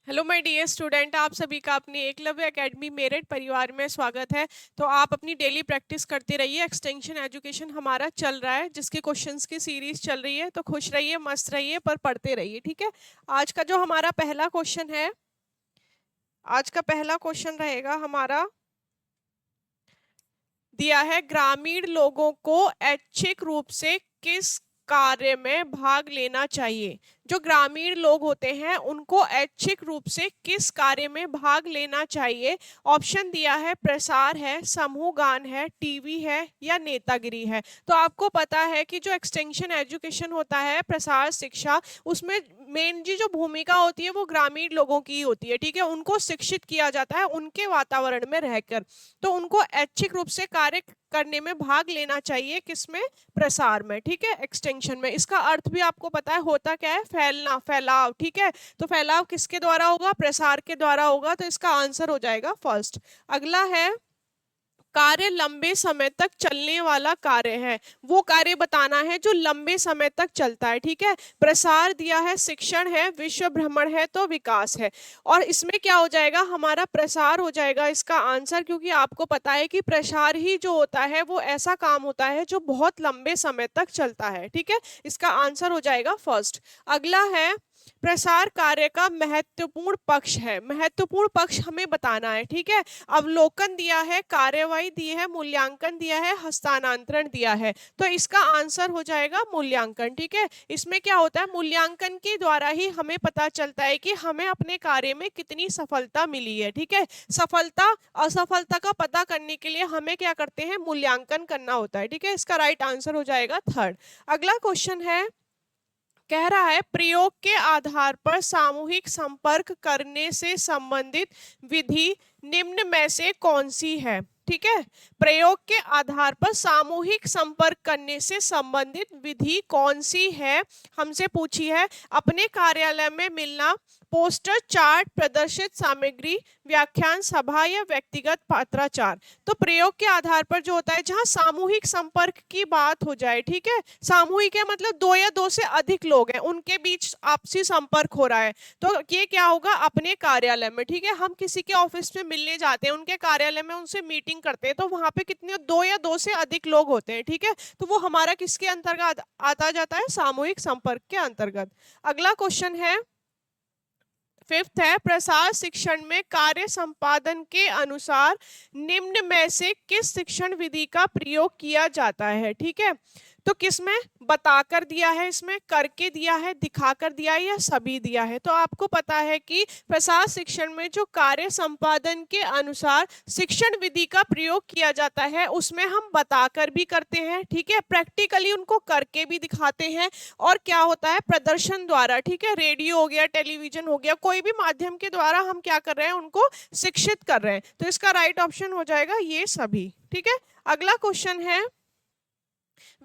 Hello my dear student, आप सभी का अपनी एकलव्य एकेडमी मेरठ परिवार में स्वागत है। तो आप अपनी डेली प्रैक्टिस करते रहिए। एक्सटेंशन एजुकेशन हमारा चल रहा है, जिसके क्वेश्चंस की सीरीज चल रही है। तो खुश रहिए, मस्त रहिए, पर पढ़ते रहिए, ठीक है। आज का जो हमारा पहला क्वेश्चन है, आज का पहला क्वेश्चन रहेगा हमारा, दिया है ग्रामीण लोगों को ऐच्छिक रूप से किस कार्य में भाग लेना चाहिए। जो ग्रामीण लोग होते हैं उनको ऐच्छिक रूप से किस कार्य में भाग लेना चाहिए। ऑप्शन दिया है प्रसार है, समूह गान है, टीवी है या नेतागिरी है। तो आपको पता है कि जो एक्सटेंशन एजुकेशन होता है, प्रसार शिक्षा, उसमें मेन जी जो भूमिका होती है वो ग्रामीण लोगों की होती है, ठीक है। उनको शिक्षित किया जाता है उनके वातावरण में रहकर। तो उनको ऐच्छिक रूप से कार्य करने में भाग लेना चाहिए, किसमें? प्रसार में, ठीक है, एक्सटेंशन में। इसका अर्थ भी आपको पता है होता क्या है? फैलना, फैलाव, ठीक है। तो फैलाव किसके द्वारा होगा? प्रसार के द्वारा होगा। तो इसका आंसर हो जाएगा फर्स्ट। अगला है, कार्य लंबे समय तक चलने वाला कार्य है। वो कार्य बताना है जो लंबे समय तक चलता है, ठीक है। प्रसार दिया है, शिक्षण है, विश्व भ्रमण है, तो विकास है। और इसमें क्या हो जाएगा? हमारा प्रसार हो जाएगा इसका आंसर, क्योंकि आपको पता है कि प्रसार ही जो होता है वो ऐसा काम होता है जो बहुत लंबे समय तक चलता है, ठीक है। इसका आंसर हो जाएगा फर्स्ट। अगला है, प्रसार कार्य का महत्वपूर्ण पक्ष है। महत्वपूर्ण पक्ष हमें बताना है, ठीक है। अवलोकन दिया है, कार्यवाही दी है, मूल्यांकन दिया है, हस्तांतरण दिया है। तो इसका आंसर हो जाएगा मूल्यांकन, ठीक है। इसमें क्या होता है? मूल्यांकन के द्वारा ही हमें पता चलता है कि हमें अपने कार्य में कितनी सफलता मिली है, ठीक है। सफलता असफलता का पता करने के लिए हमें क्या करते हैं? मूल्यांकन करना होता है, ठीक है। इसका राइट आंसर हो जाएगा थर्ड। अगला क्वेश्चन है, कह रहा है प्रयोग के आधार पर सामूहिक संपर्क करने से संबंधित विधि निम्न में से कौन सी है, ठीक है। प्रयोग के आधार पर सामूहिक संपर्क करने से संबंधित विधि कौन सी है, हमसे पूछी है। अपने कार्यालय में मिलना, पोस्टर, चार्ट, प्रदर्शित सामग्री, व्याख्यान सभा या व्यक्तिगत पत्राचार। तो प्रयोग के आधार पर जो होता है, जहां सामूहिक संपर्क की बात हो जाए, ठीक है। सामूहिक है मतलब दो या दो से अधिक लोग हैं, उनके बीच आपसी संपर्क हो रहा है। तो ये क्या होगा? अपने कार्यालय में, ठीक है। हम किसी के ऑफिस में मिलने जाते हैं, उनके कार्यालय में उनसे मीटिंग करते हैं, तो वहां पे कितने? दो या दो से अधिक लोग होते हैं, ठीक है। तो वो हमारा किसके अंतर्गत आता जाता है? सामूहिक संपर्क के अंतर्गत। अगला क्वेश्चन है, फिफ्थ है, प्रसार शिक्षण में कार्य संपादन के अनुसार निम्न में से किस शिक्षण विधि का प्रयोग किया जाता है, ठीक है। तो किसमें? बताकर दिया है, इसमें करके दिया है, दिखाकर दिया है, या सभी दिया है। तो आपको पता है कि प्रसार शिक्षण में जो कार्य संपादन के अनुसार शिक्षण विधि का प्रयोग किया जाता है, उसमें हम बताकर भी करते हैं, ठीक है। प्रैक्टिकली उनको करके भी दिखाते हैं। और क्या होता है? प्रदर्शन द्वारा, ठीक है। रेडियो हो गया, टेलीविजन हो गया, कोई भी माध्यम के द्वारा हम क्या कर रहे हैं? उनको शिक्षित कर रहे हैं। तो इसका राइट ऑप्शन हो जाएगा ये सभी, ठीक है। अगला क्वेश्चन है,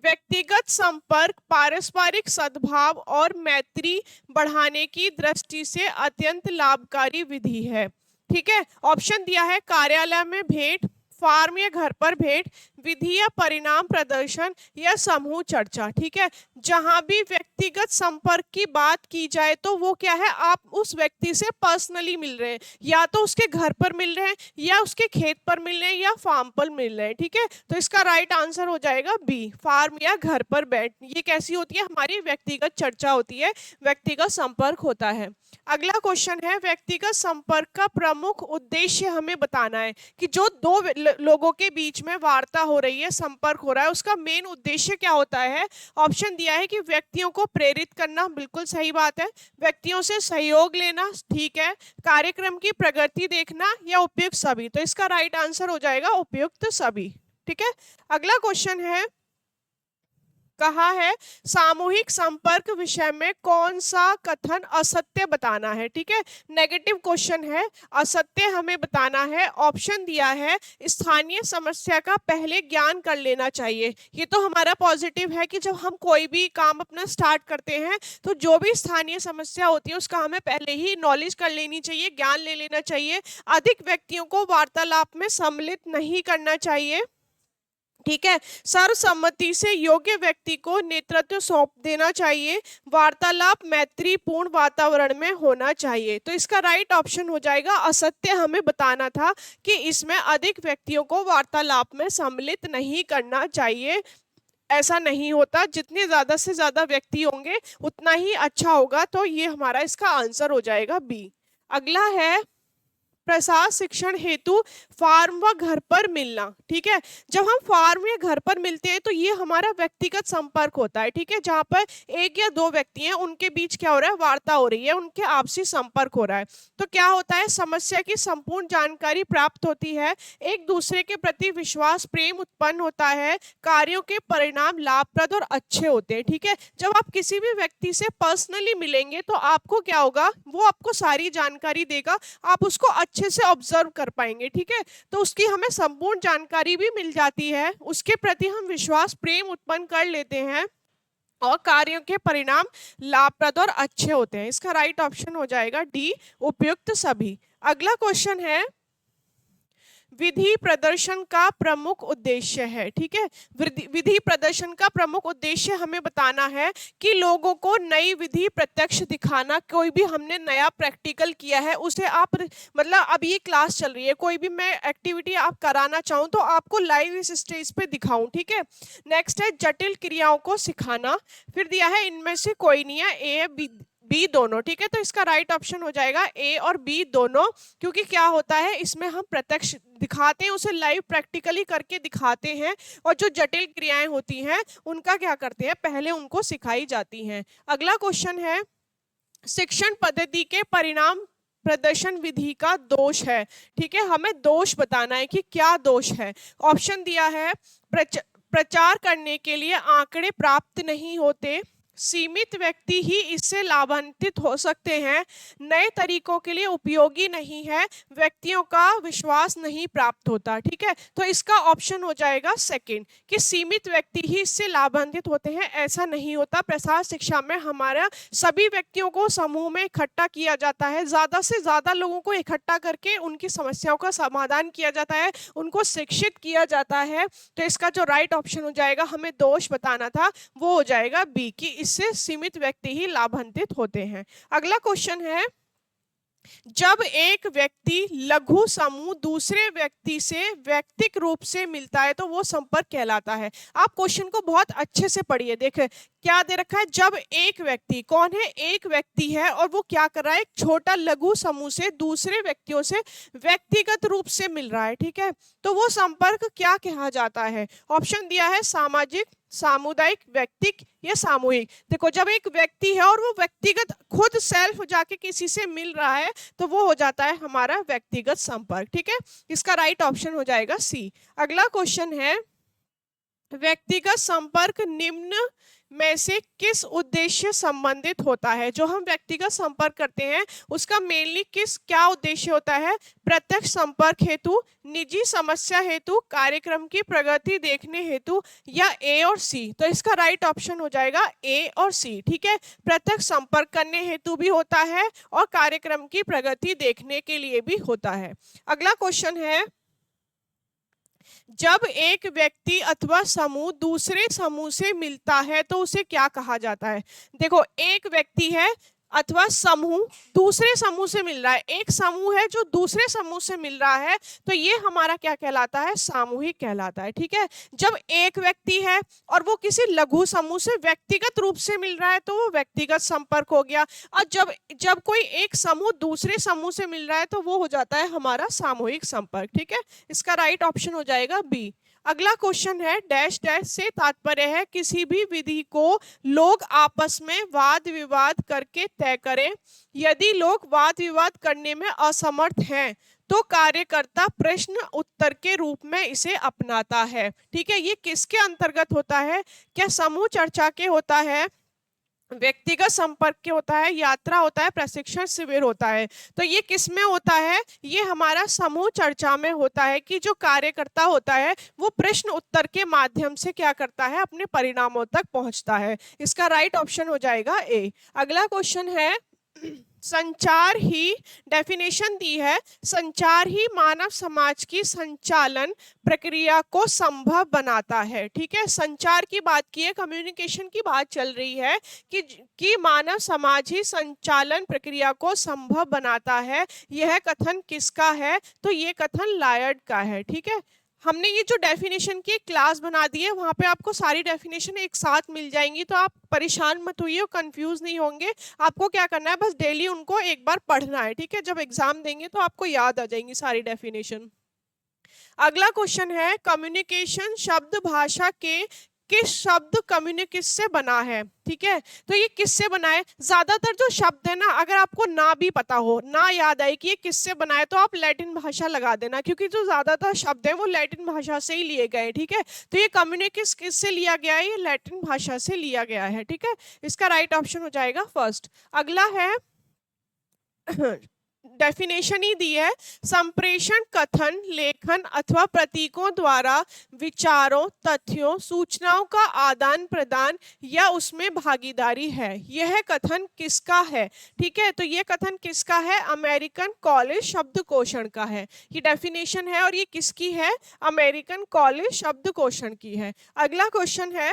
व्यक्तिगत संपर्क पारस्परिक सद्भाव और मैत्री बढ़ाने की दृष्टि से अत्यंत लाभकारी विधि है, ठीक है। ऑप्शन दिया है, कार्यालय में भेंट, फार्म या घर पर भेंट, विधि या परिणाम प्रदर्शन, या समूह चर्चा, ठीक है। जहां भी व्यक्तिगत संपर्क की बात की जाए तो वो क्या है? आप उस व्यक्ति से पर्सनली मिल रहे हैं, या तो उसके घर पर मिल रहे हैं, या उसके खेत पर मिल रहे हैं, या फार्म पर मिल रहे हैं, ठीक है। तो इसका राइट आंसर हो जाएगा बी, फार्म या घर पर बैठ। ये कैसी होती है? हमारी व्यक्तिगत चर्चा होती है, व्यक्तिगत संपर्क होता है। अगला क्वेश्चन है, व्यक्तिगत संपर्क का प्रमुख उद्देश्य हमें बताना है कि जो दो लोगों के बीच में वार्ता हो रही है, संपर्क हो रहा है, उसका मेन उद्देश्य क्या होता है। ऑप्शन दिया है कि व्यक्तियों को प्रेरित करना, बिल्कुल सही बात है। व्यक्तियों से सहयोग लेना, ठीक है। कार्यक्रम की प्रगति देखना, या उपयुक्त सभी। तो इसका राइट आंसर हो जाएगा उपयुक्त सभी, ठीक है। अगला क्वेश्चन है, कहा है सामूहिक संपर्क विषय में कौन सा कथन असत्य बताना है, ठीक है। नेगेटिव क्वेश्चन है, असत्य हमें बताना है। ऑप्शन दिया है, स्थानीय समस्या का पहले ज्ञान कर लेना चाहिए। ये तो हमारा पॉजिटिव है कि जब हम कोई भी काम अपना स्टार्ट करते हैं तो जो भी स्थानीय समस्या होती है उसका हमें पहले ही नॉलेज कर लेनी चाहिए, ज्ञान ले लेना चाहिए। अधिक व्यक्तियों को वार्तालाप में सम्मिलित नहीं करना चाहिए, ठीक है। सर्वसम्मति से योग्य व्यक्ति को नेतृत्व सौंप देना चाहिए। वार्तालाप मैत्रीपूर्ण वातावरण में होना चाहिए। तो इसका राइट ऑप्शन हो जाएगा असत्य। हमें बताना था कि इसमें अधिक व्यक्तियों को वार्तालाप में सम्मिलित नहीं करना चाहिए। ऐसा नहीं होता, जितने ज्यादा से ज्यादा व्यक्ति होंगे उतना ही अच्छा होगा। तो ये हमारा इसका आंसर हो जाएगा बी। अगला है प्रसार शिक्षण हेतु फार्म व घर पर मिलना। ठीक है, जब हम फार्म या घर पर मिलते हैं तो ये हमारा व्यक्तिगत संपर्क होता है। ठीक है, जहाँ पर एक या दो व्यक्ति हैं, उनके बीच क्या हो रहा है, वार्ता हो रही है, उनके आपसी संपर्क हो रहा है। तो क्या होता है, समस्या की संपूर्ण जानकारी प्राप्त होती है, एक दूसरे के प्रति विश्वास प्रेम उत्पन्न होता है, कार्यों के परिणाम लाभप्रद और अच्छे होते हैं। ठीक है, जब आप किसी भी व्यक्ति से पर्सनली मिलेंगे तो आपको क्या होगा, वो आपको सारी जानकारी देगा, आप उसको अच्छे से ऑब्जर्व कर पाएंगे। ठीक है, तो उसकी हमें संपूर्ण जानकारी भी मिल जाती है, उसके प्रति हम विश्वास प्रेम उत्पन्न कर लेते हैं और कार्यों के परिणाम लाभप्रद और अच्छे होते हैं। इसका राइट ऑप्शन हो जाएगा डी, उपयुक्त सभी। अगला क्वेश्चन है विधि प्रदर्शन का प्रमुख उद्देश्य है। ठीक है, विधि प्रदर्शन का प्रमुख उद्देश्य हमें बताना है कि लोगों को नई विधि प्रत्यक्ष दिखाना। कोई भी हमने नया प्रैक्टिकल किया है उसे आप, मतलब अब ये क्लास चल रही है, कोई भी मैं एक्टिविटी आप कराना चाहूँ तो आपको लाइव इस स्टेज पे दिखाऊं। ठीक है, नेक्स्ट है जटिल क्रियाओं को सिखाना। फिर दिया है इनमें से कोई नहीं है, ए बी दोनों। ठीक है, तो इसका राइट ऑप्शन हो जाएगा ए और बी दोनों, क्योंकि क्या होता है इसमें हम प्रत्यक्ष दिखाते हैं, उसे लाइव प्रैक्टिकली करके दिखाते हैं, और जो जटिल क्रियाएं होती हैं उनका क्या करते हैं, पहले उनको सिखाई जाती हैं। अगला क्वेश्चन है शिक्षण पद्धति के परिणाम प्रदर्शन विधि का दोष है। ठीक है, हमें दोष बताना है कि क्या दोष है। ऑप्शन दिया है प्रचार करने के लिए आंकड़े प्राप्त नहीं होते, सीमित व्यक्ति ही इससे लाभान्वित हो सकते हैं, नए तरीकों के लिए उपयोगी नहीं है, व्यक्तियों का विश्वास नहीं प्राप्त होता। ठीक है, तो इसका ऑप्शन हो जाएगा सेकंड कि सीमित व्यक्ति ही इससे लाभान्वित होते हैं। ऐसा नहीं होता, प्रसार शिक्षा में हमारा सभी व्यक्तियों को समूह में इकट्ठा किया जाता है, ज्यादा से ज्यादा लोगों को इकट्ठा करके उनकी समस्याओं का समाधान किया जाता है, उनको शिक्षित किया जाता है। तो इसका जो राइट ऑप्शन हो जाएगा, हमें दोष बताना था, वो हो जाएगा बी की इससे सीमित व्यक्ति ही लाभान्वित होते हैं। अगला क्वेश्चन है जब एक व्यक्ति लघु समूह दूसरे व्यक्ति से व्यक्तिगत रूप से मिलता है तो वो संपर्क कहलाता है। आप क्वेश्चन को बहुत अच्छे से पढ़िए। देखें क्या दे रखा है, जब एक व्यक्ति, कौन है, एक व्यक्ति है और वो क्या कर रहा है, एक छोटा लघु समूह से दूसरे व्यक्तियों से व्यक्तिगत रूप से मिल रहा है। ठीक है, तो वो संपर्क क्या कहा जाता है। ऑप्शन दिया है सामाजिक, सामुदायिक, व्यक्तिक या सामूहिक। देखो जब एक व्यक्ति है और वो व्यक्तिगत खुद सेल्फ जाके किसी से मिल रहा है तो वो हो जाता है हमारा व्यक्तिगत संपर्क। ठीक है, इसका राइट ऑप्शन हो जाएगा सी। अगला क्वेश्चन है व्यक्तिगत संपर्क निम्न में से किस उद्देश्य संबंधित होता है। जो हम व्यक्तिगत संपर्क करते हैं उसका मेनली क्या उद्देश्य होता है, प्रत्यक्ष संपर्क हेतु, निजी समस्या हेतु, कार्यक्रम की प्रगति देखने हेतु, या ए और सी। तो इसका राइट ऑप्शन हो जाएगा ए और सी। ठीक है, प्रत्यक्ष संपर्क करने हेतु भी होता है और कार्यक्रम की प्रगति देखने के लिए भी होता है। अगला क्वेश्चन है जब एक व्यक्ति अथवा समूह दूसरे समूह से मिलता है तो उसे क्या कहा जाता है। देखो एक व्यक्ति है अथवा समूह दूसरे समूह से मिल रहा है, एक समूह है जो दूसरे समूह से मिल रहा है, तो ये हमारा क्या कहलाता है, सामूहिक कहलाता है। ठीक है, जब एक व्यक्ति है और वो किसी लघु समूह से व्यक्तिगत रूप से मिल रहा है तो वो व्यक्तिगत संपर्क हो गया, और जब कोई एक समूह दूसरे समूह से मिल रहा है तो वो हो जाता है हमारा सामूहिक संपर्क। ठीक है, इसका राइट ऑप्शन हो जाएगा बी। अगला क्वेश्चन है डैश डैश से तात्पर्य है किसी भी विधि को लोग आपस में वाद विवाद करके तय करें। यदि लोग वाद विवाद करने में असमर्थ हैं तो कार्यकर्ता प्रश्न उत्तर के रूप में इसे अपनाता है। ठीक है, ये किसके अंतर्गत होता है, क्या समूह चर्चा के होता है, व्यक्तिगत संपर्क के होता है, यात्रा होता है, प्रशिक्षण शिविर होता है। तो ये किस में होता है, ये हमारा समूह चर्चा में होता है कि जो कार्यकर्ता होता है वो प्रश्न उत्तर के माध्यम से क्या करता है, अपने परिणामों तक पहुंचता है। इसका राइट ऑप्शन हो जाएगा ए। अगला क्वेश्चन है संचार ही, डेफिनेशन दी है, संचार ही मानव समाज की संचालन प्रक्रिया को संभव बनाता है। ठीक है, संचार की बात की है, कम्युनिकेशन की बात चल रही है कि मानव समाज ही संचालन प्रक्रिया को संभव बनाता है। यह कथन किसका है? तो ये कथन लायड का है। ठीक है, हमने ये जो डेफिनेशन की क्लास बना दी है, वहां पे आपको सारी डेफिनेशन एक साथ मिल जाएंगी, तो आप परेशान मत होइए और कंफ्यूज नहीं होंगे। आपको क्या करना है, बस डेली उनको एक बार पढ़ना है। ठीक है, जब एग्जाम देंगे तो आपको याद आ जाएंगी सारी डेफिनेशन। अगला क्वेश्चन है, कम्युनिकेशन शब्द भाषा के किस शब्द कम्युनिकेट से बना है? ठीक है, तो ये किससे बना है? ज्यादातर जो शब्द है ना, अगर आपको ना भी पता हो, ना याद आए कि ये किससे बना है, तो आप लैटिन भाषा लगा देना, क्योंकि जो ज्यादातर शब्द है वो लैटिन भाषा से ही लिए गए। ठीक है, तो ये कम्युनिकेट किससे लिया गया है? ये लैटिन भाषा से लिया गया है। ठीक है, इसका राइट ऑप्शन हो जाएगा फर्स्ट। अगला है डेफिनेशन ही दी है, संप्रेषण कथन, लेखन अथवा प्रतीकों द्वारा विचारों, तथ्यों, सूचनाओं का आदान प्रदान या उसमें भागीदारी है। यह कथन किसका है? ठीक है, तो यह कथन किसका है? अमेरिकन कॉलेज शब्दकोश का है। ये डेफिनेशन है और ये किसकी है? अमेरिकन कॉलेज शब्दकोश की है। अगला क्वेश्चन है,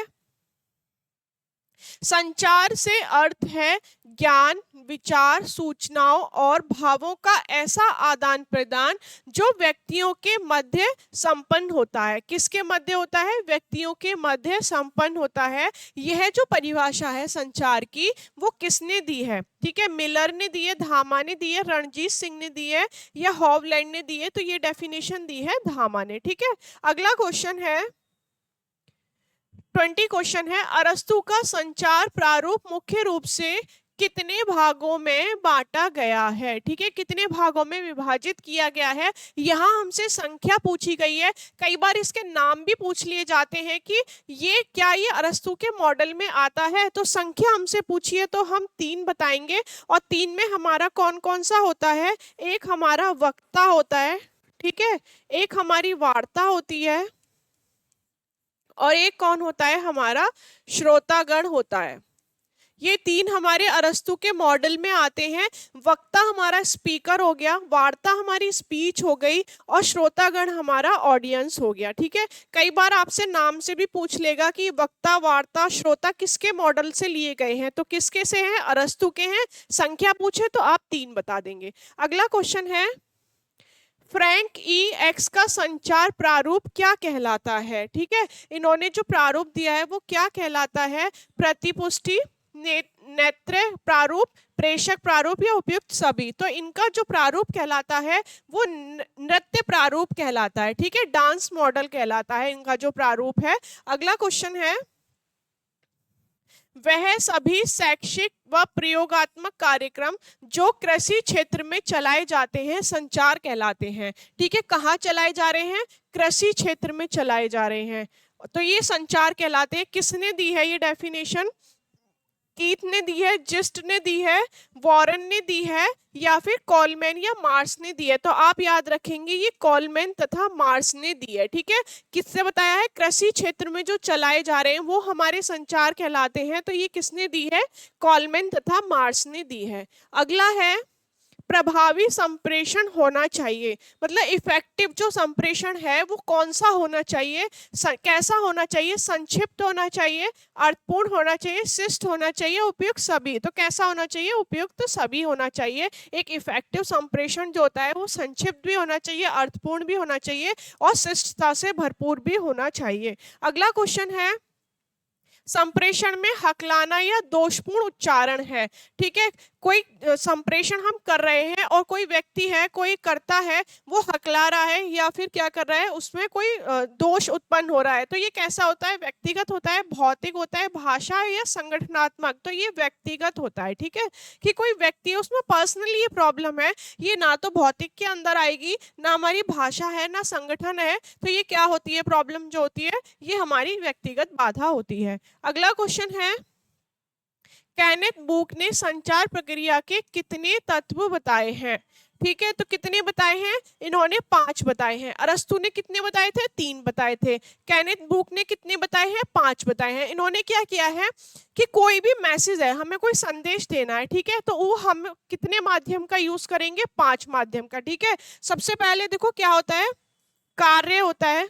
संचार से अर्थ है ज्ञान, विचार, सूचनाओं और भावों का ऐसा आदान प्रदान जो व्यक्तियों के मध्य संपन्न होता है। किसके मध्य होता है? व्यक्तियों के मध्य संपन्न होता है। यह जो परिभाषा है संचार की, वो किसने दी है? ठीक है, मिलर ने दी है, धामा ने दी है, रणजीत सिंह ने दी है या हॉवलैंड ने दी है? तो ये डेफिनेशन दी है धामा ने। ठीक है, अगला क्वेश्चन है 20 क्वेश्चन है, अरस्तु का संचार प्रारूप मुख्य रूप से कितने भागों में बांटा गया है? ठीक है, कितने भागों में विभाजित किया गया है? यहाँ हमसे संख्या पूछी गई है। कई बार इसके नाम भी पूछ लिए जाते हैं कि ये क्या ये अरस्तु के मॉडल में आता है, तो संख्या हमसे पूछी है तो हम 3 बताएंगे। और 3 में हमारा कौन कौन सा होता है? एक हमारा वक्ता होता है, ठीक है, एक हमारी वार्ता होती है, और एक कौन होता है? हमारा श्रोतागण होता है। ये 3 हमारे अरस्तु के मॉडल में आते हैं। वक्ता हमारा स्पीकर हो गया, वार्ता हमारी स्पीच हो गई, और श्रोतागण हमारा ऑडियंस हो गया। ठीक है, कई बार आपसे नाम से भी पूछ लेगा कि वक्ता, वार्ता, श्रोता किसके मॉडल से लिए गए हैं, तो किसके से हैं? अरस्तु के हैं। संख्या पूछे तो आप 3 बता देंगे। अगला क्वेश्चन है, फ्रैंक ई एक्स का संचार प्रारूप क्या कहलाता है? ठीक है, इन्होंने जो प्रारूप दिया है वो क्या कहलाता है? प्रतिपुष्टि, नेत्र प्रारूप, प्रेषक प्रारूप या उपयुक्त सभी। तो इनका जो प्रारूप कहलाता है वो नृत्य प्रारूप कहलाता है। ठीक है, डांस मॉडल कहलाता है इनका जो प्रारूप है। अगला क्वेश्चन है, वह सभी शैक्षिक व प्रयोगात्मक कार्यक्रम जो कृषि क्षेत्र में चलाए जाते हैं संचार कहलाते हैं। ठीक है, कहाँ चलाए जा रहे हैं? कृषि क्षेत्र में चलाए जा रहे हैं, तो ये संचार कहलाते हैं। किसने दी है ये डेफिनेशन? कीथ ने दी है, जिस्ट ने दी है, वॉरेन ने दी है, या फिर कॉलमैन या मार्स ने दी है? तो आप याद रखेंगे ये कॉलमैन तथा मार्स ने दी है। ठीक है, किससे बताया है? कृषि क्षेत्र में जो चलाए जा रहे हैं वो हमारे संचार कहलाते हैं, तो ये किसने दी है? कॉलमैन तथा मार्स ने दी है। अगला है, प्रभावी संप्रेषण होना चाहिए, मतलब इफेक्टिव जो संप्रेषण है वो कौन सा होना चाहिए? कैसा होना चाहिए? संक्षिप्त होना चाहिए, अर्थपूर्ण होना चाहिए, शिष्ट होना चाहिए, उपयुक्त सभी। तो कैसा होना चाहिए? उपयुक्त सभी होना चाहिए। एक इफेक्टिव संप्रेषण जो होता है वो संक्षिप्त भी होना चाहिए, अर्थपूर्ण भी होना चाहिए, और शिष्टता से भरपूर भी होना चाहिए। अगला क्वेश्चन है, संप्रेषण में हकलाना या दोषपूर्ण उच्चारण है। ठीक है, कोई संप्रेषण हम कर रहे हैं और कोई व्यक्ति है, कोई करता है, वो हकला रहा है या फिर क्या कर रहा है, उसमें कोई दोष उत्पन्न हो रहा है, तो ये कैसा होता है? व्यक्तिगत होता है, भौतिक होता है, भाषा या संगठनात्मक? तो ये व्यक्तिगत होता है। ठीक है, कि कोई व्यक्ति है उसमें पर्सनली ये प्रॉब्लम है, ये ना तो भौतिक के अंदर आएगी, ना हमारी भाषा है, ना संगठन है, तो ये क्या होती है? प्रॉब्लम जो होती है ये हमारी व्यक्तिगत बाधा होती है। अगला क्वेश्चन है, केनेथ बुक ने संचार प्रक्रिया के कितने तत्व बताए हैं? ठीक है, तो कितने बताए हैं? इन्होंने 5 बताए हैं। अरस्तु ने कितने बताए थे? 3 बताए थे। केनेथ बुक ने कितने बताए हैं? 5 बताए हैं। इन्होंने क्या किया है कि कोई भी मैसेज है, हमें कोई संदेश देना है, ठीक है, तो वो हम कितने माध्यम का यूज करेंगे? 5 माध्यम का। ठीक है, सबसे पहले देखो क्या होता है, कार्य होता है।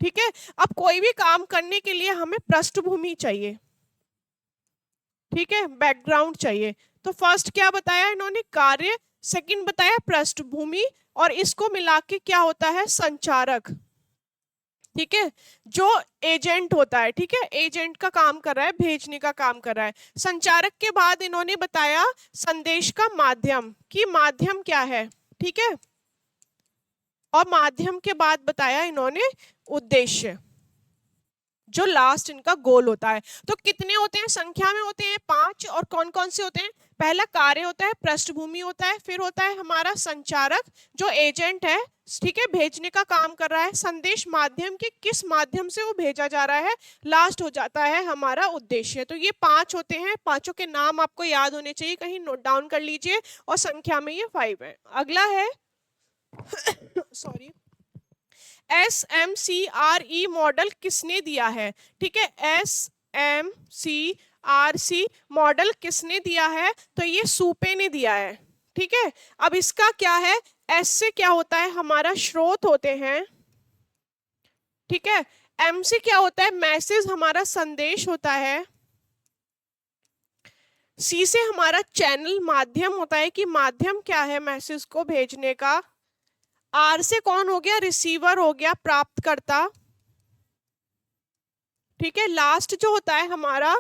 ठीक है, अब कोई भी काम करने के लिए हमें पृष्ठभूमि चाहिए, ठीक है, बैकग्राउंड चाहिए। तो फर्स्ट क्या बताया इन्होंने? कार्य। सेकंड बताया पृष्ठभूमि, और इसको मिला के क्या होता है? संचारक। ठीक है, जो एजेंट होता है, ठीक है, एजेंट का काम कर रहा है, भेजने का काम कर रहा है। संचारक के बाद इन्होंने बताया संदेश का माध्यम, कि माध्यम क्या है, ठीक है, और माध्यम के बाद बताया इन्होंने उद्देश्य, जो लास्ट इनका गोल होता है। तो कितने होते हैं? संख्या में होते हैं 5। और कौन कौन से होते हैं? पहला कार्य होता है, पृष्ठभूमि होता है, फिर होता है हमारा संचारक, जो एजेंट है, ठीक है, भेजने का काम कर रहा है, संदेश माध्यम के किस माध्यम से वो भेजा जा रहा है, लास्ट हो जाता है हमारा उद्देश्य। तो ये 5 होते हैं, पांचों के नाम आपको याद होने चाहिए, कहीं नोट डाउन कर लीजिए, और संख्या में ये 5 है। अगला है सॉरी, SMCRE मॉडल किसने दिया है? ठीक है, SMCRC मॉडल किसने दिया है? तो ये सूपे ने दिया है। ठीक है, अब इसका क्या है? एस से क्या होता है? हमारा स्रोत होते हैं, ठीक है। एम से क्या होता है? मैसेज, हमारा संदेश होता है। सी से हमारा चैनल, माध्यम होता है, कि माध्यम क्या है मैसेज को भेजने का। आर से कौन हो गया? रिसीवर हो गया, प्राप्तकर्ता। ठीक है, लास्ट जो होता है हमारा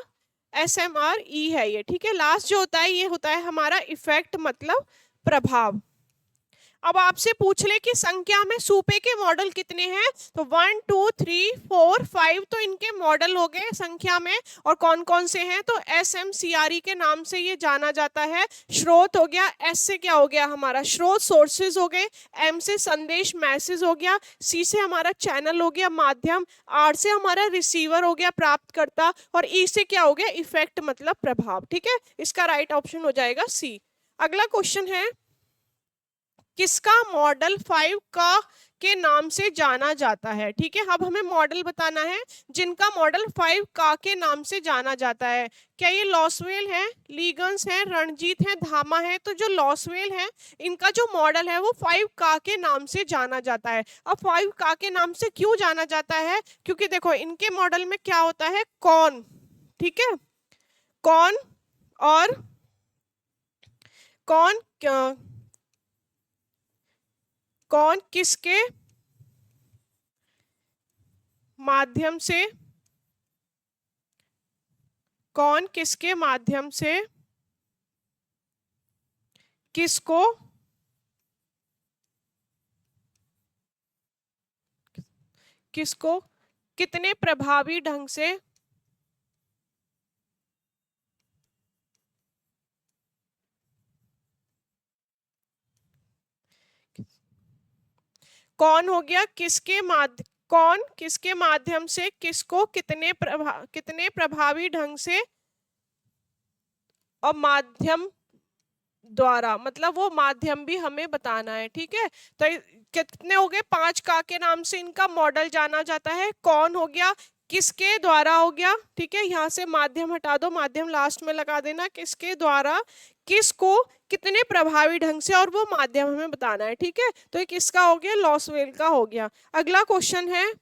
SMRE है ये। ठीक है, लास्ट जो होता है ये होता है हमारा इफेक्ट, मतलब प्रभाव। अब आपसे पूछ ले कि संख्या में सूपे के मॉडल कितने हैं, तो 1 2 3 4 5 तो इनके मॉडल हो गए संख्या में। और कौन कौन से हैं? तो SMCRE के नाम से ये जाना जाता है। स्रोत हो गया, एस से क्या हो गया? हमारा स्रोत, सोर्सेज हो गए। एम से संदेश, मैसेज हो गया। सी से हमारा चैनल हो गया, माध्यम। आर से हमारा रिसीवर हो गया, प्राप्तकर्ता। और ई से क्या हो गया? इफेक्ट, मतलब प्रभाव। ठीक है, इसका राइट ऑप्शन हो जाएगा सी। अगला क्वेश्चन है, किसका मॉडल 5 का के नाम से जाना जाता है? ठीक है, अब हमें मॉडल बताना है जिनका मॉडल 5 का के नाम से जाना जाता है। क्या ये लॉसवेल है, लीगन्स है, रणजीत है, धामा है? तो जो लॉसवेल है, इनका जो मॉडल है वो 5 का के नाम से जाना जाता है। अब 5 का के नाम से क्यों जाना जाता है? क्योंकि देखो इनके मॉडल में क्या होता है? कौन, ठीक है, कौन और कौन कौन किसके माध्यम से, कौन किसके माध्यम से किसको किसको कितने प्रभावी ढंग से कौन हो गया किसके कौन किसके माध्यम से किसको कितने प्रभावी ढंग से, और माध्यम द्वारा, मतलब वो माध्यम भी हमें बताना है। ठीक है, तो कितने हो गए? 5 का के नाम से इनका मॉडल जाना जाता है। कौन हो गया, किसके द्वारा हो गया, ठीक है, यहाँ से माध्यम हटा दो, माध्यम लास्ट में लगा देना, किसके द्वारा, किसको, कितने प्रभावी ढंग से, और वो माध्यम हमें बताना है। ठीक है, तो ये किसका हो गया? लॉसवेल का हो गया। अगला क्वेश्चन है,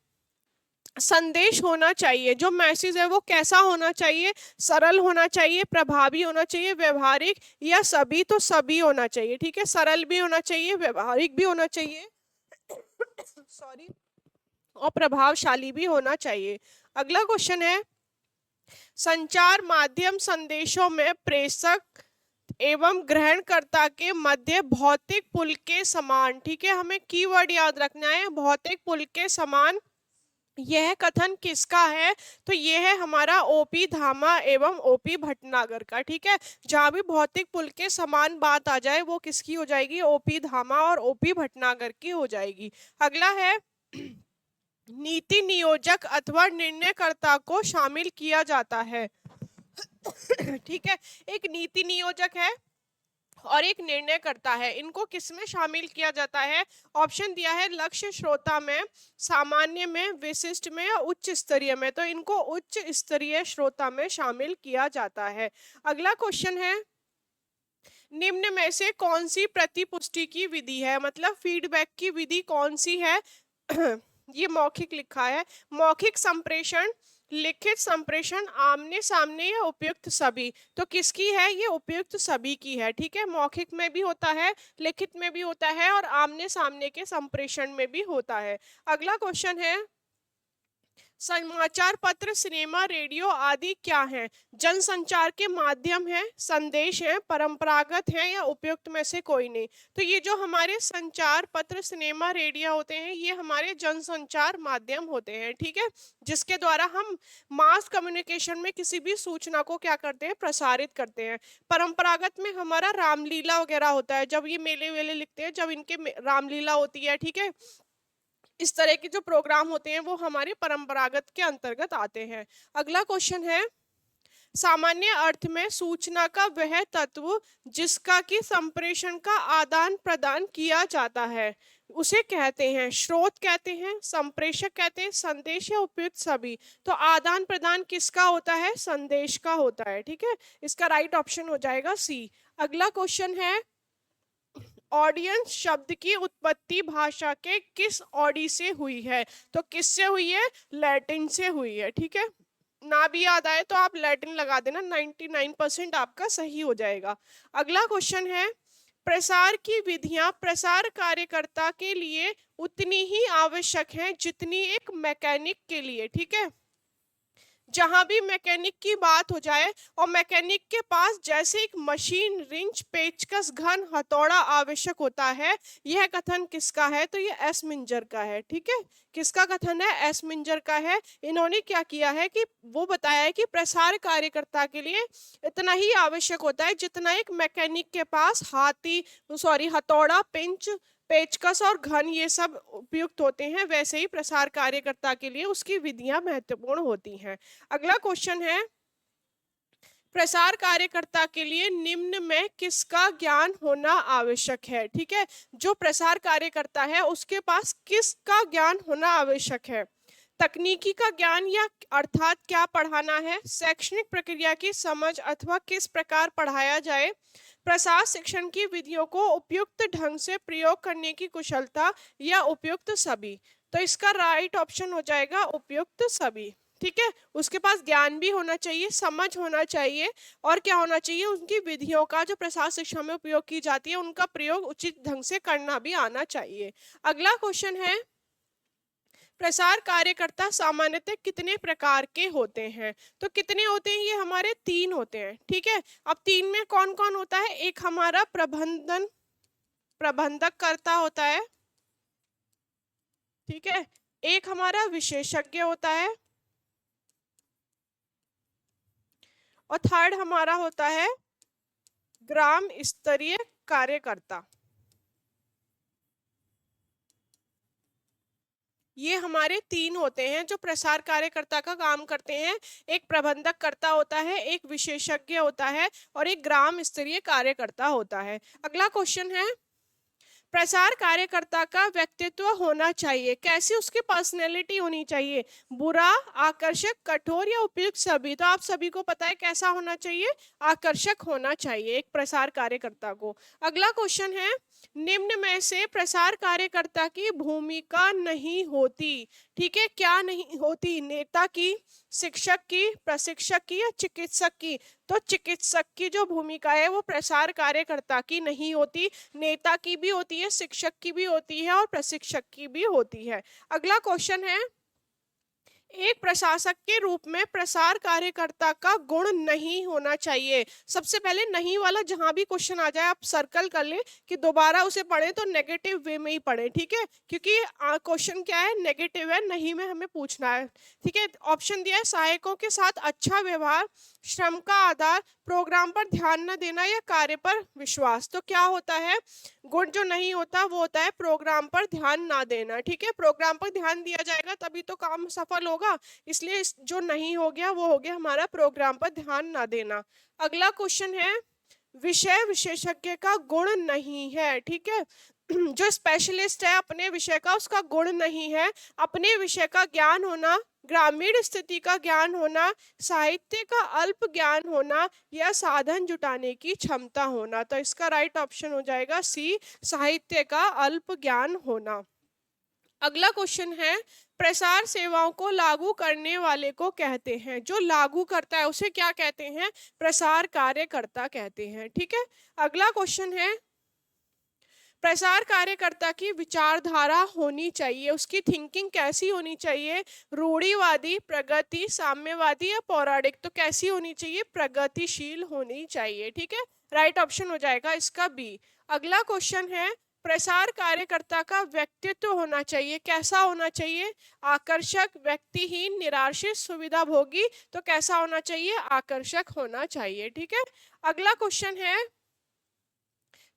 संदेश होना चाहिए, जो मैसेज है वो कैसा होना चाहिए? सरल होना चाहिए, प्रभावी होना चाहिए, व्यवहारिक, या सभी? तो सभी होना चाहिए। ठीक है, सरल भी होना चाहिए, व्यवहारिक भी होना चाहिए सॉरी, और प्रभावशाली भी होना चाहिए। अगला क्वेश्चन है, संचार माध्यम संदेशों में प्रेषक एवं ग्रहणकर्ता के मध्य भौतिक पुल के समान, ठीक है, हमें कीवर्ड याद रखना है, भौतिक पुल के समान। यह कथन किसका है? तो यह है हमारा ओपी धामा एवं ओपी भटनागर का। ठीक है, जहां भी भौतिक पुल के समान बात आ जाए वो किसकी हो जाएगी? ओपी धामा और ओपी भटनागर की हो जाएगी। अगला है, नीति नियोजक अथवा निर्णयकर्ता को शामिल किया जाता है। ठीक है, एक नीति नियोजक है और एक निर्णय करता है। इनको किसमें शामिल किया जाता है? ऑप्शन दिया है लक्ष्य श्रोता में, सामान्य में, विशिष्ट में या उच्च स्तरीय में। तो इनको उच्च स्तरीय श्रोता में शामिल किया जाता है। अगला क्वेश्चन है, निम्न में से कौन सी प्रतिपुष्टि की विधि है, मतलब फीडबैक की विधि कौन सी है? ये मौखिक लिखा है। मौखिक संप्रेषण, लिखित संप्रेषण, आमने सामने या उपयुक्त सभी। तो किसकी है? ये उपयुक्त सभी की है। ठीक है, मौखिक में भी होता है, लिखित में भी होता है और आमने सामने के संप्रेषण में भी होता है। अगला क्वेश्चन है, समाचार पत्र, सिनेमा, रेडियो आदि क्या हैं? जनसंचार के माध्यम है, संदेश है, परंपरागत है या उपयुक्त में से कोई नहीं। तो ये जो हमारे संचार पत्र, सिनेमा, रेडियो होते हैं, ये हमारे जनसंचार माध्यम होते हैं। ठीक है, जिसके द्वारा हम मास कम्युनिकेशन में किसी भी सूचना को क्या करते हैं? प्रसारित करते हैं। परंपरागत में हमारा रामलीला वगैरह होता है, जब ये मेले वेले लिखते हैं, जब इनके रामलीला होती है। ठीक है, इस तरह के जो प्रोग्राम होते हैं वो हमारे परंपरागत के अंतर्गत आते हैं। अगला क्वेश्चन है, सामान्य अर्थ में सूचना का वह तत्व जिसका कि संप्रेषण का आदान प्रदान किया जाता है उसे कहते हैं, स्रोत कहते हैं, संप्रेषक कहते हैं, संदेश या उपयुक्त सभी। तो आदान प्रदान किसका होता है? संदेश का होता है। ठीक है, इसका राइट ऑप्शन हो जाएगा सी। अगला क्वेश्चन है, ऑडियंस शब्द की उत्पत्ति भाषा के किस ऑडी से हुई है? तो किससे हुई है? लैटिन से हुई है। ठीक है, ना भी याद आए तो आप लैटिन लगा देना, 99% आपका सही हो जाएगा। अगला क्वेश्चन है, प्रसार की विधियां प्रसार कार्यकर्ता के लिए उतनी ही आवश्यक हैं जितनी एक मैकेनिक के लिए। ठीक है, जहां भी मैकेनिक की बात हो जाए और मैकेनिक के पास जैसे एक मशीन, रिंच, पेचकस, घन, हथौड़ा आवश्यक होता है, यह कथन किसका है? तो यह एस मिंजर का है। ठीक है, किसका कथन है? एस मिंजर का है। इन्होंने क्या किया है कि वो बताया है कि प्रसार कार्यकर्ता के लिए इतना ही आवश्यक होता है जितना एक मैकेनिक के पास हथौड़ा, पिंच, पेचकस और घन ये सब उपयुक्त होते हैं, वैसे ही प्रसार कार्यकर्ता के लिए उसकी विधियां महत्वपूर्ण होती हैं। अगला क्वेश्चन है, प्रसार कार्यकर्ता के लिए निम्न में किसका ज्ञान होना आवश्यक है? ठीक है, जो प्रसार कार्यकर्ता है उसके पास किसका ज्ञान होना आवश्यक है? तकनीकी का ज्ञान, या अर्थात क्या पढ़ाना है, शैक्षणिक प्रक्रिया की समझ अथवा किस प्रकार पढ़ाया जाए, प्रसार शिक्षण की विधियों को उपयुक्त ढंग से प्रयोग करने की कुशलता या उपयुक्त सभी। तो इसका राइट ऑप्शन हो जाएगा उपयुक्त सभी। ठीक है, उसके पास ज्ञान भी होना चाहिए, समझ होना चाहिए और क्या होना चाहिए? उनकी विधियों का जो प्रसार शिक्षा में उपयोग की जाती है उनका प्रयोग उचित ढंग से करना भी आना चाहिए। अगला क्वेश्चन है, प्रसार कार्यकर्ता सामान्यतः कितने प्रकार के होते हैं? तो कितने होते हैं? ये हमारे 3 होते हैं। ठीक है, अब 3 में कौन कौन होता है? एक हमारा प्रबंधक करता होता है। ठीक है, एक हमारा विशेषज्ञ होता है और थर्ड हमारा होता है ग्राम स्तरीय कार्यकर्ता। ये हमारे 3 होते हैं जो प्रसार कार्यकर्ता का काम करते हैं। एक प्रबंधक करता होता है, एक विशेषज्ञ होता है और एक ग्राम स्तरीय कार्यकर्ता होता है। अगला क्वेश्चन है, प्रसार कार्यकर्ता का व्यक्तित्व होना चाहिए, कैसी उसकी पर्सनैलिटी होनी चाहिए? बुरा, आकर्षक, कठोर या उपयुक्त सभी? तो आप सभी को पता है कैसा होना चाहिए? आकर्षक होना चाहिए एक प्रसार कार्यकर्ता को। अगला क्वेश्चन है, निम्न में से प्रसार कार्यकर्ता की भूमिका नहीं होती। ठीक है, क्या नहीं होती? नेता की, शिक्षक की, प्रशिक्षक की या चिकित्सक की? तो चिकित्सक की जो भूमिका है वो प्रसार कार्यकर्ता की नहीं होती, नेता की भी होती है, शिक्षक की भी होती है और प्रशिक्षक की भी होती है। अगला क्वेश्चन है, एक प्रशासक के रूप में प्रसार कार्यकर्ता का गुण नहीं होना चाहिए। सबसे पहले नहीं वाला जहां भी क्वेश्चन आ जाए आप सर्कल कर ले कि दोबारा उसे पढ़े तो नेगेटिव वे में ही पढ़े। ठीक है, क्योंकि क्वेश्चन क्या है? नेगेटिव है, नहीं में हमें पूछना है। ठीक है, ऑप्शन दिया है, सहायकों के साथ अच्छा व्यवहार, श्रम का आधार, प्रोग्राम पर ध्यान न देना या कार्य पर विश्वास। तो क्या होता है, गुण जो नहीं होता वो होता है प्रोग्राम पर ध्यान ना देना। ठीक है, प्रोग्राम पर ध्यान दिया जाएगा तभी तो काम सफल होगा, इसलिए जो नहीं हो गया वो हो गया हमारा प्रोग्राम पर ध्यान ना देना। अगला क्वेश्चन है, विषय विशेषज्ञ का गुण नहीं है। ठीक है, जो स्पेशलिस्ट है अपने विषय का, उसका गुण नहीं है अपने विषय का ज्ञान होना, ग्रामीण स्थिति का ज्ञान होना, साहित्य का अल्प ज्ञान होना या साधन जुटाने की क्षमता होना। तो इसका राइट ऑप्शन हो जाएगा सी, साहित्य का अल्प ज्ञान होना। अगला क्वेश्चन है, प्रसार सेवाओं को लागू करने वाले को कहते हैं, जो लागू करता है उसे क्या कहते हैं, प्रसार कार्यकर्ता कहते हैं। ठीक है, अगला क्वेश्चन है, प्रसार कार्यकर्ता की विचारधारा होनी चाहिए, उसकी थिंकिंग कैसी होनी चाहिए, रूढ़िवादी, प्रगति, साम्यवादी या पौराणिक। तो कैसी होनी चाहिए, प्रगतिशील होनी चाहिए। ठीक है, राइट ऑप्शन हो जाएगा इसका बी। अगला क्वेश्चन है, प्रसार कार्यकर्ता का व्यक्तित्व होना चाहिए, कैसा होना चाहिए, आकर्षक, व्यक्तिहीन, निराश्रित, सुविधाभोगी। तो कैसा होना चाहिए, आकर्षक होना चाहिए। ठीक है, अगला क्वेश्चन है,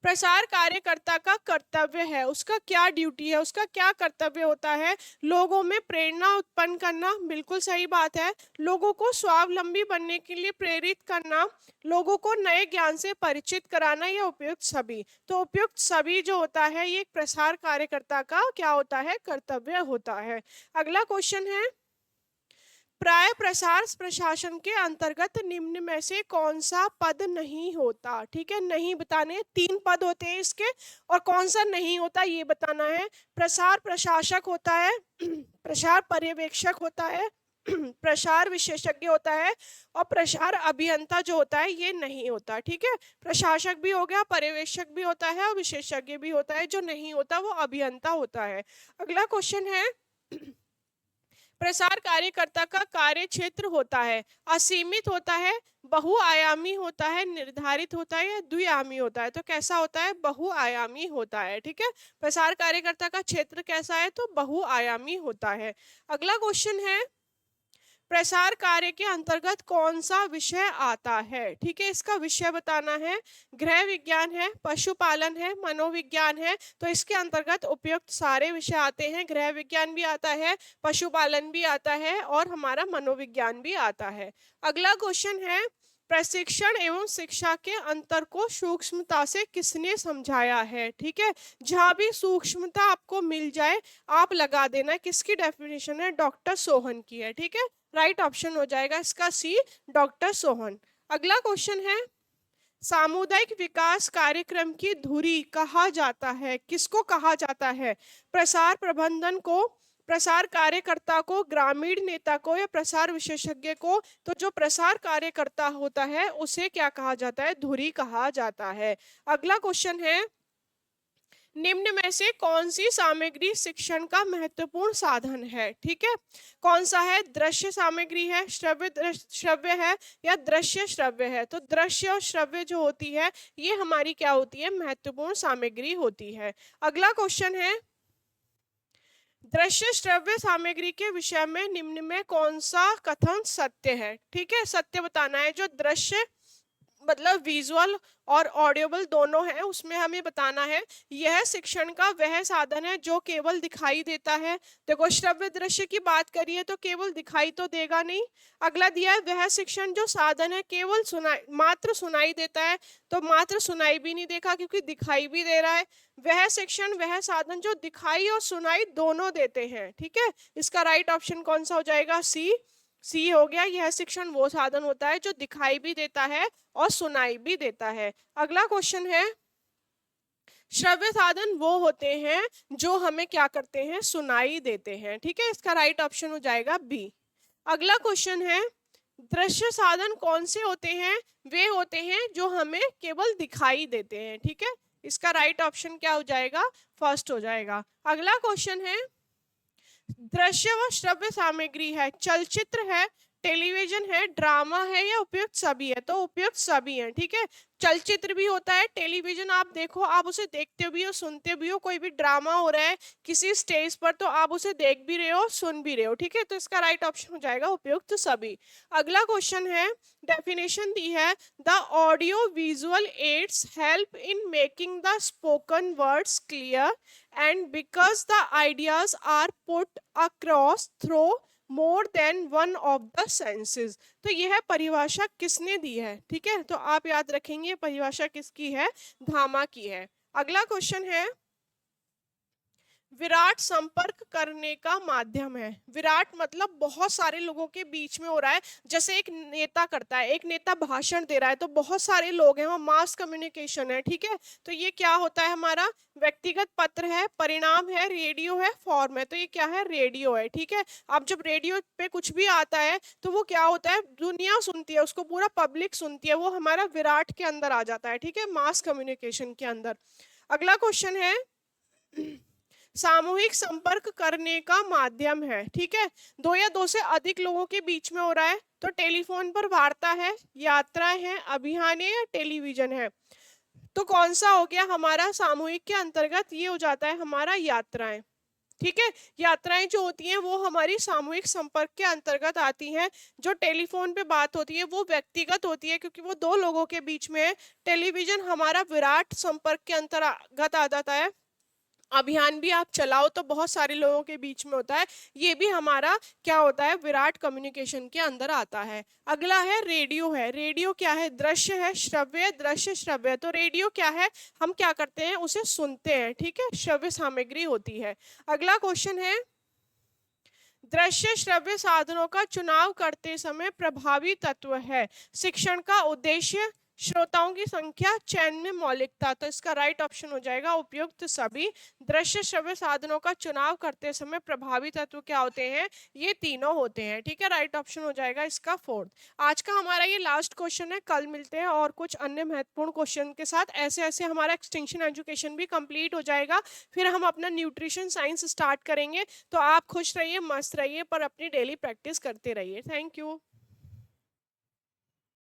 प्रसार कार्यकर्ता का कर्तव्य है, उसका क्या ड्यूटी है, उसका क्या कर्तव्य होता है, लोगों में प्रेरणा उत्पन्न करना। बिल्कुल सही बात है, लोगों को स्वावलंबी बनने के लिए प्रेरित करना, लोगों को नए ज्ञान से परिचित कराना या उपयुक्त सभी। तो उपयुक्त सभी जो होता है ये प्रसार कार्यकर्ता का क्या होता है, कर्तव्य होता है। अगला क्वेश्चन है, प्राय प्रसार प्रशासन के अंतर्गत निम्न में से कौन सा पद नहीं होता। ठीक है, नहीं बताने, 3 पद होते हैं इसके, और कौन सा नहीं होता ये बताना है। प्रसार प्रशासक होता है, प्रसार पर्यवेक्षक होता है, प्रसार विशेषज्ञ होता है, और प्रसार अभियंता जो होता है ये नहीं होता। ठीक है, प्रशासक भी हो गया, पर्यवेक्षक भी होता है और विशेषज्ञ भी होता है, जो नहीं होता वो अभियंता होता है। अगला क्वेश्चन है, प्रसार कार्यकर्ता का कार्य क्षेत्र होता है, असीमित होता है, बहुआयामी होता है, निर्धारित होता है या द्विआयामी होता है। तो कैसा होता है, बहुआयामी होता है। ठीक है, प्रसार कार्यकर्ता का क्षेत्र कैसा है, तो बहुआयामी होता है। अगला क्वेश्चन है, प्रसार कार्य के अंतर्गत कौन सा विषय आता है। ठीक है, इसका विषय बताना है, गृह विज्ञान है, पशुपालन है, मनोविज्ञान है। तो इसके अंतर्गत उपयुक्त सारे विषय आते हैं, गृह विज्ञान भी आता है, पशुपालन भी आता है और हमारा मनोविज्ञान भी आता है। अगला क्वेश्चन है, प्रशिक्षण एवं शिक्षा के अंतर को सूक्ष्मता से किसने समझाया है। ठीक है, जहां भी सूक्ष्मता आपको मिल जाए आप लगा देना, किसकी डेफिनेशन है, डॉक्टर सोहन की है। ठीक है, राइट ऑप्शन हो जाएगा इसका सी, डॉक्टर सोहन। अगला क्वेश्चन है, सामुदायिक विकास कार्यक्रम की धुरी कहा जाता है, किसको कहा जाता है, प्रसार प्रबंधन को, प्रसार कार्यकर्ता को, ग्रामीण नेता को या प्रसार विशेषज्ञ को। तो जो प्रसार कार्यकर्ता होता है उसे क्या कहा जाता है, धुरी कहा जाता है। अगला क्वेश्चन है, निम्न में से कौन सी सामग्री शिक्षण का महत्वपूर्ण साधन है। ठीक है, कौन सा है, दृश्य सामग्री है, श्रव्य है या दृश्य श्रव्य है। तो दृश्य और श्रव्य जो होती है ये हमारी क्या होती है, महत्वपूर्ण सामग्री होती है। अगला क्वेश्चन है, दृश्य श्रव्य सामग्री के विषय में निम्न में कौन सा कथन सत्य है। ठीक है, सत्य बताना है, जो दृश्य मतलब विजुअल और ऑडियोबल दोनों है उसमें हमें बताना है, यह शिक्षण का वह साधन है जो केवल दिखाई देता है। देखो श्रव्य दृश्य की बात करिए तो केवल दिखाई तो देगा नहीं। अगला दिया है, वह शिक्षण जो साधन है केवल सुनाई, मात्र सुनाई देता है। तो मात्र सुनाई भी नहीं देखा क्योंकि दिखाई भी दे रहा है। वह शिक्षण वह साधन जो दिखाई और सुनाई दोनों देते हैं। ठीक है, इसका राइट ऑप्शन कौन सा हो जाएगा, सी, सी हो गया। यह शिक्षण वो साधन होता है जो दिखाई भी देता है और सुनाई भी देता है। अगला क्वेश्चन है, श्रव्य साधन वो होते हैं जो हमें क्या करते हैं, सुनाई देते हैं। ठीक है, इसका राइट ऑप्शन हो जाएगा बी। अगला क्वेश्चन है, दृश्य साधन कौन से होते हैं, वे होते हैं जो हमें केवल दिखाई देते हैं। ठीक है, इसका राइट ऑप्शन क्या हो जाएगा, फर्स्ट हो जाएगा। अगला क्वेश्चन है, दृश्य व श्रव्य सामग्री है, चलचित्र है, टेलीविजन है, ड्रामा है या उपयुक्त सभी है? तो उपयुक्त सभी है, ठीक है। चलचित्र भी होता है, टेलीविजन आप देखो, आप उसे देखते भी हो, सुनते भी हो, कोई भी ड्रामा हो रहा है किसी स्टेज पर तो आप उसे देख भी रहे हो, सुन भी रहे हो, ठीक है। तो इसका राइट ऑप्शन हो जाएगा उपयुक्त सभी। अगला क्वेश्चन है, डेफिनेशन दी है, the audio visual aids help in making the spoken words clear and because the ideas are put across through more than one of the senses. तो यह परिभाषा किसने दी है, ठीक है। तो आप याद रखेंगे परिभाषा किसकी है, धामा की है। अगला क्वेश्चन है, विराट संपर्क करने का माध्यम है। विराट मतलब बहुत सारे लोगों के बीच में हो रहा है, जैसे एक नेता करता है, एक नेता भाषण दे रहा है तो बहुत सारे लोग हैं, वो मास कम्युनिकेशन है, ठीक है। तो ये क्या होता है, हमारा व्यक्तिगत पत्र है, परिणाम है, रेडियो है, फॉर्म है। तो ये क्या है, रेडियो है, ठीक है। अब जब रेडियो पे कुछ भी आता है तो वो क्या होता है, दुनिया सुनती है उसको, पूरा पब्लिक सुनती है, वो हमारा विराट के अंदर आ जाता है, ठीक है, मास कम्युनिकेशन के अंदर। अगला क्वेश्चन है, सामूहिक संपर्क करने का माध्यम है, ठीक है। दो या दो से अधिक लोगों के बीच में हो रहा है तो टेलीफोन पर वार्ता है, यात्राएं हैं, अभियान है या टेलीविजन है। तो कौन सा हो गया हमारा सामूहिक के अंतर्गत, ये हो जाता है हमारा यात्राएं, ठीक है। यात्राएं जो होती हैं वो हमारी सामूहिक संपर्क के अंतर्गत आती हैं। जो टेलीफोन पे बात होती है वो व्यक्तिगत होती है क्योंकि वो दो लोगों के बीच में है। टेलीविजन हमारा विराट संपर्क के अंतर्गत आ जाता है। अभियान भी आप चलाओ तो बहुत सारे लोगों के बीच में होता है, ये भी हमारा क्या होता है, विराट कम्युनिकेशन के अंदर आता है। अगला है, रेडियो है। रेडियो क्या है, दृश्य है, श्रव्य, दृश्य श्रव्य। तो रेडियो क्या है, हम क्या करते हैं, उसे सुनते हैं, ठीक है, श्रव्य सामग्री होती है। अगला क्वेश्चन है, दृश्य श्रव्य साधनों का चुनाव करते समय प्रभावी तत्व है। शिक्षण का उद्देश्य, श्रोताओं की संख्या, चयन में मौलिकता। तो इसका राइट ऑप्शन हो जाएगा उपयुक्त सभी। दृश्य श्रव्य साधनों का चुनाव करते समय प्रभावी तत्व क्या होते हैं, ये तीनों होते हैं, ठीक है। राइट ऑप्शन हो जाएगा इसका फोर्थ। आज का हमारा ये लास्ट क्वेश्चन है, कल मिलते हैं और कुछ अन्य महत्वपूर्ण क्वेश्चन के साथ। ऐसे ऐसे हमारा एक्सटेंशन एजुकेशन भी कंप्लीट हो जाएगा, फिर हम अपना न्यूट्रिशन साइंस स्टार्ट करेंगे। तो आप खुश रहिए, मस्त रहिए, पर अपनी डेली प्रैक्टिस करते रहिए। Thank you.